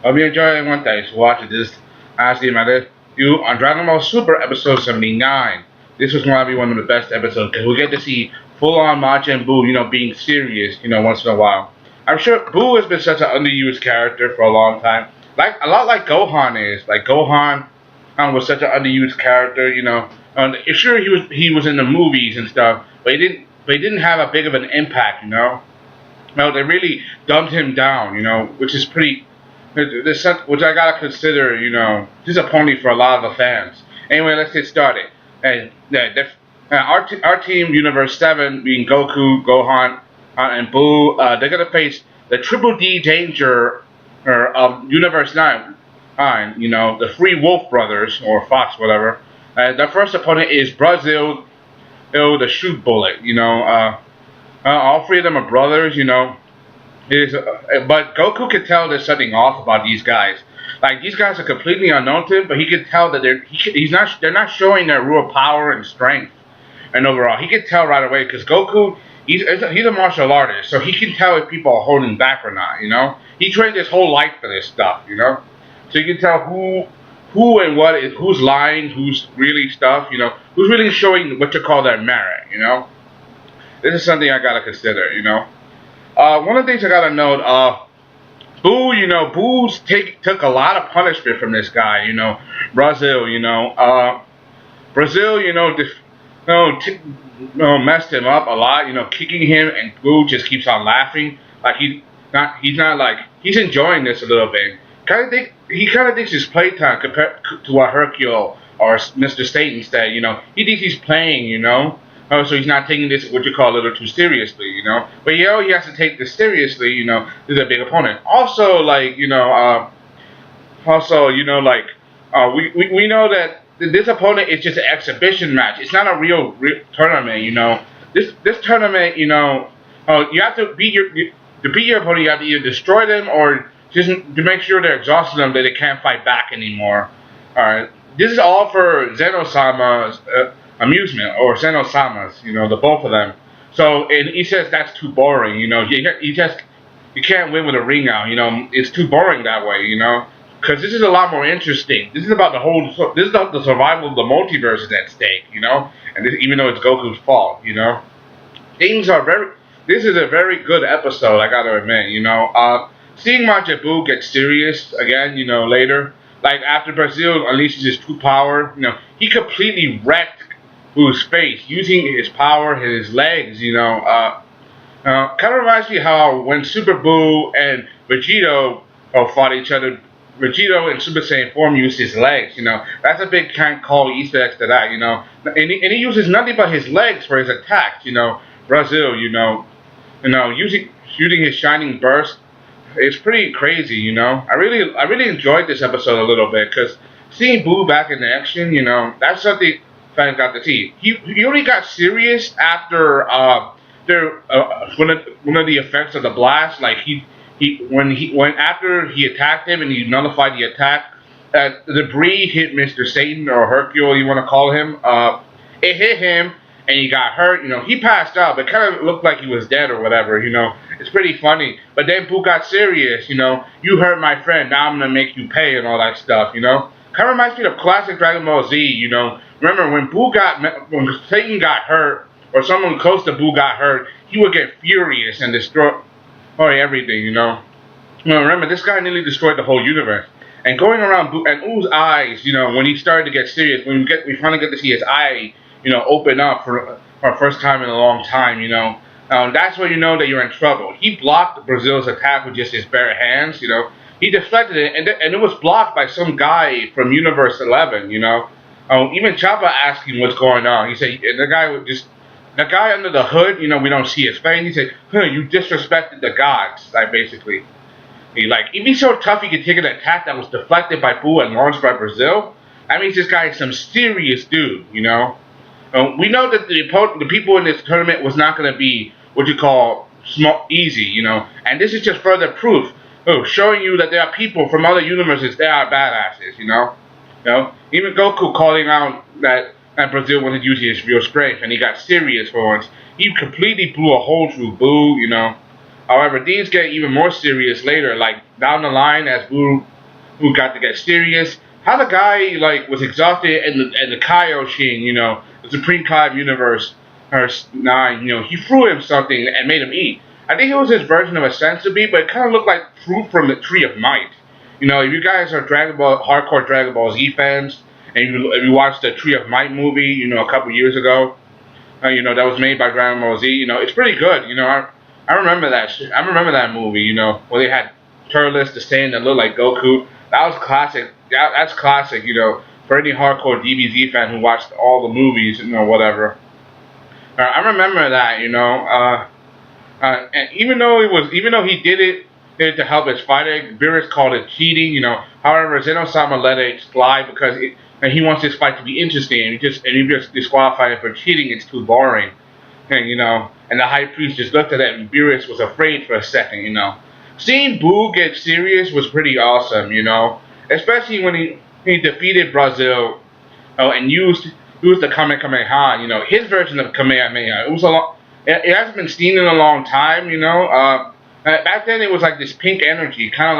Hope you enjoy everyone. Thanks for watching this. Honestly, my review on Dragon Ball Super episode 79. This was going to be one of the best episodes because we get to see full-on Majin Buu, being serious, once in a while. I'm sure Buu has been such an underused character for a long time, like a lot like Gohan is. Like Gohan was such an underused character, sure he was in the movies and stuff, but he didn't have a big of an impact. No, they really dumbed him down, which is pretty, which I gotta consider, disappointing for a lot of the fans. Anyway, let's get started. And our team, Universe 7, being Goku, Gohan, and Buu, they're gonna face the Triple D Danger of Universe 9, the Three Wolf Brothers, or Fox, whatever. The first opponent is Basil, the Shoot Bullet, all three of them are brothers, but Goku could tell there's something off about these guys. Like these guys are completely unknown to him, but he could tell that they're not showing their real power and strength. And overall, he could tell right away because Goku, he's a martial artist, so he can tell if people are holding back or not. He trained his whole life for this stuff. So you can tell who and what is who's lying, who's really stuff. Who's really showing what you call their merit. This is something I gotta consider, one of the things I gotta note, Buu, Boo's took a lot of punishment from this guy, Brazil, Brazil, messed him up a lot, kicking him, and Buu just keeps on laughing, like he's enjoying this a little bit. He kind of thinks it's playtime compared to what Hercule or Mr. Satan said, he thinks he's playing, so he's not taking this what you call a little too seriously, But he has to take this seriously, This is a big opponent. Also, we know that this opponent is just an exhibition match. It's not a real tournament, This tournament, you have to beat your opponent. You have to either destroy them or just to make sure they're exhausted enough that they can't fight back anymore. All right, this is all for Zen-Oh-sama's amusement, or Zen-Oh-sama's, the both of them. So, and he says that's too boring, you can't win with a ring out, it's too boring that way, because this is a lot more interesting. This is about this is about the survival of the multiverse is at stake, and even though it's Goku's fault, this is a very good episode, I gotta admit, seeing Majin Buu get serious again, later, like after Brazil unleashes his true power, he completely wrecked Buu's face using his power, his legs, kind of reminds me how when Super Buu and Vegito fought each other, Vegito in Super Saiyan form used his legs, that's a big kind of call Easter egg to that, and he uses nothing but his legs for his attacks, Brazil, shooting his shining burst. It's pretty crazy, I really enjoyed this episode a little bit because seeing Buu back in action, that's something fans got to see. He only got serious after one of the effects of the blast. Like after he attacked him and he nullified the attack, the debris hit Mr. Satan or Hercule, you want to call him. It hit him and he got hurt. He passed out, but kind of looked like he was dead or whatever. It's pretty funny. But then Buu got serious. You hurt my friend. Now I'm gonna make you pay and all that stuff. Kind of reminds me of classic Dragon Ball Z. Remember when Satan got hurt or someone close to Buu got hurt, he would get furious and destroy everything. Remember this guy nearly destroyed the whole universe. And going around Buu and Uu's eyes, when he started to get serious, when we finally get to see his eye, open up for our first time in a long time, that's when you know that you're in trouble. He blocked Brazil's attack with just his bare hands, He deflected it, and it was blocked by some guy from Universe 11, Even Choppa asked him what's going on. He said, and the guy under the hood, we don't see his face. He said, you disrespected the gods, basically. If he's so tough he could take an attack that was deflected by Buu and launched by Brazil, that means this guy is some serious dude, We know that the people in this tournament was not going to be what you call easy, And this is just further proof, showing you that there are people from other universes that are badasses, Even Goku calling out that Brazil wasn't using his real strength, and he got serious for once. He completely blew a hole through Buu, However, these get even more serious later, like down the line as Buu who got to get serious. How the guy like was exhausted and the Kaioshin, the Supreme Kai of Universe, or 9, he threw him something and made him eat. I think it was his version of a sensobi, but it kind of looked like fruit from the Tree of Might. If you guys are hardcore Dragon Ball Z fans, and if you watched the Tree of Might movie, a couple years ago, that was made by Dragon Ball Z, it's pretty good. I remember that. I remember that movie. Where they had Turles, the Saiyan that looked like Goku. That was classic. That's classic. For any hardcore DBZ fan who watched all the movies, whatever. I remember that. And even though he did it to help his fighter, Beerus called it cheating. However, Zen-Oh let it slide because and he wants this fight to be interesting, and he just disqualified it for cheating. It's too boring, and the high priest just looked at it, and Beerus was afraid for a second. Seeing Buu get serious was pretty awesome, especially when he defeated Brazil, and used the Kamehameha, his version of Kamehameha. It was it hasn't been seen in a long time, back then it was like this pink energy, kind of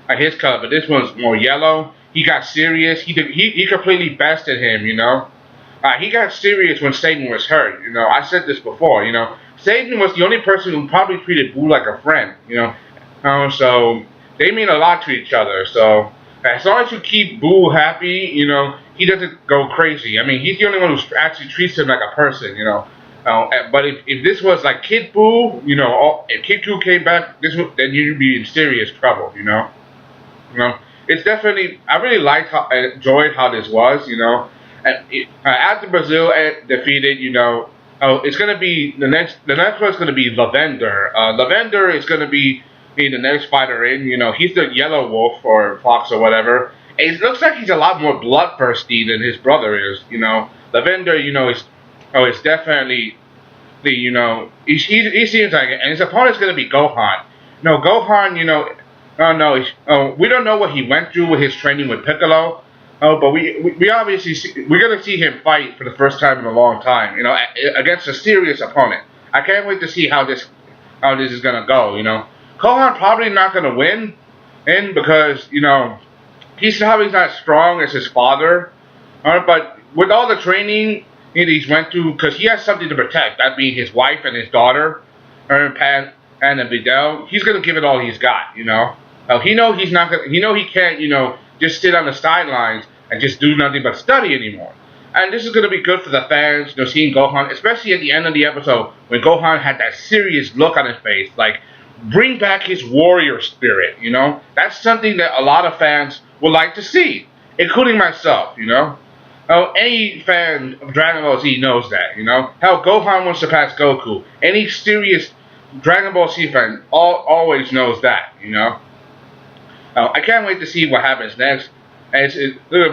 like his color, but this one's more yellow. He got serious. He completely bested him. He got serious when Satan was hurt. I said this before. Satan was the only person who probably treated Buu like a friend. So they mean a lot to each other. So as long as you keep Buu happy, he doesn't go crazy. I mean, he's the only one who actually treats him like a person. But if this was like Kid Buu, if Kid Buu came back, then you'd be in serious trouble. It's definitely, I really enjoyed how this was. And after Brazil defeated, it's gonna be the next one's gonna be Lavender. Lavender is gonna be the next fighter in. He's the yellow wolf or fox or whatever. And it looks like he's a lot more bloodthirsty than his brother is. Lavender, is definitely he seems like it, and his opponent's gonna be Gohan. Gohan, we don't know what he went through with his training with Piccolo. But we obviously we're gonna see him fight for the first time in a long time. Against a serious opponent. I can't wait to see how this is gonna go. Gohan probably not gonna win, because he's probably not as strong as his father. But with all the training he's went through, because he has something to protect, that being his wife and his daughter, Pan and Videl, he's gonna give it all he's got. He knows he's not gonna. He can't. Just sit on the sidelines and just do nothing but study anymore. And this is going to be good for the fans, seeing Gohan, especially at the end of the episode when Gohan had that serious look on his face, like bring back his warrior spirit. That's something that a lot of fans would like to see, including myself. Any fan of Dragon Ball Z knows that. How Gohan wants to pass Goku. Any serious Dragon Ball Z fan always knows that. I can't wait to see what happens next. And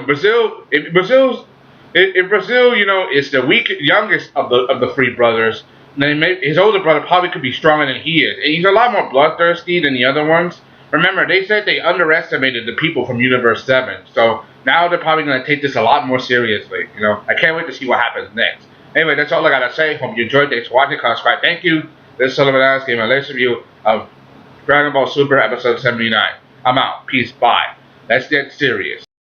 Brazil, if Brazil, is the youngest of the three brothers, then his older brother probably could be stronger than he is. And he's a lot more bloodthirsty than the other ones. Remember, they said they underestimated the people from Universe 7. So now they're probably going to take this a lot more seriously. I can't wait to see what happens next. Anyway, that's all I got to say. Hope you enjoyed. Thanks for watching. Subscribe. Thank you. This is Sullivan Ass gave my latest review of Dragon Ball Super Episode 79. I'm out. Peace. Bye. Let's get serious.